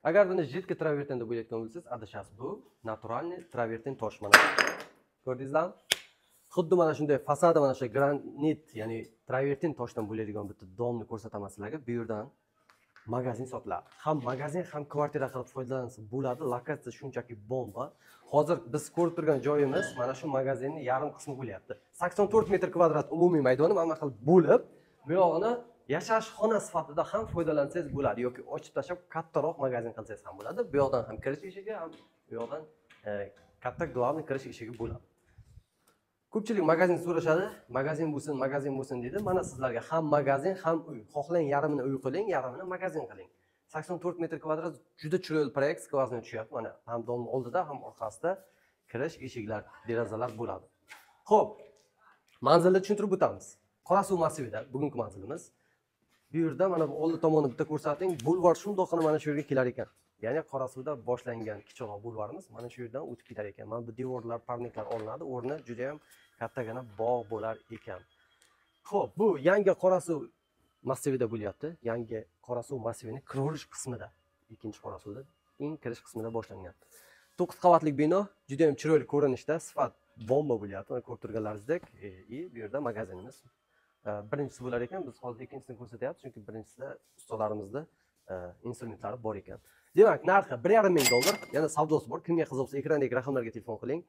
Agar buni jiddiy travertin deb o'ylayotgan bo'lsangiz, adashasiz. Bu naturalniy travertin tosh mana. Ko'rdingizlarmi? Xuddi mana shunday fasada mana shu granit, ya'ni travertin toshdan bo'ladigan bitta domni ko'rsataman sizlarga. Bu yerdan magazin sotiladi. Ham magazin, ham kvartira qilib foydalansa bo'ladi. Lokatsiya shunchaki bomba. Hozir biz ko'rib turgan joyimiz mana shu magazinning yarim qismi bo'lyapti. 84 metr kvadrat umumiy maydoni mana qilib bo'lib, bu yog'ini yashash xona sifatida ham foydalansangiz bo'ladi yoki ochib tashlab kattaroq magazin qilsangiz ham bo'ladi. Bu yoqdan ham kirish eshigi, ham bu yoqdan katta globni kirish eshigi bo'ladi. Ko'pchilik magazin so'rashadi, magazin bo'lsin deydi. Mana sizlarga ham magazin, ham uy. Xohlang yarimini uy qiling, yarimini magazin qiling. 84 metr kvadrat juda chiroyli proyekt skvazna tushyapti. Mana ham domning oldida, ham orqasida kirish eshiklar, derazalar bo'ladi. Xo'p, manzilni tushuntirib o'tamiz. Qorasuv massivida bugungi manzilimiz. Bu yerda mana bu oldi tomonni bitta ko'rsating, bulvar shundoqqina mana shu yerga kelar ekan. Ya'ni Qorasuvda boshlangan kichikroq bulvarimiz mana shu yerdan o'tib ketar ekan. Mana bu devorlar, parniklar olinadi, o'rni juda ham kattagina bog' bo'lar ekan. Xo'p, bu yangi Qorasuv massivida bo'lyapti. Yangi Qorasuv massivining qurilish qismida, ikkinchi Qorasuvda eng kirish qismida boshlangan. 9 qavatli bino, juda ham chiroyli ko'rinishda, sifat bomba bo'lyapti. Mana ko'rib turganlaringizdek, bu yerda magazinimiz birinchisi bo'lar ekan. Biz hozir ikkinchisini ko'rsatyapmiz, chunki birinchisida ustalarimizda instrumentlari bor ekan. Demak, narxi 1,5 ming dollar. Yana savdosi bor. Kimga qiziq bo'lsa, ekrandagi raqamlarga telefon qiling.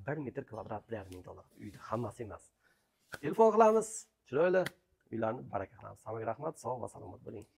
1 metr kvadrat 1,5 ming dollar. Uyda hammasi emas. Telefon qilamiz. Chiroyli uylarni baraka qilamiz. Hammaga rahmat, sog' va salomat bo'ling.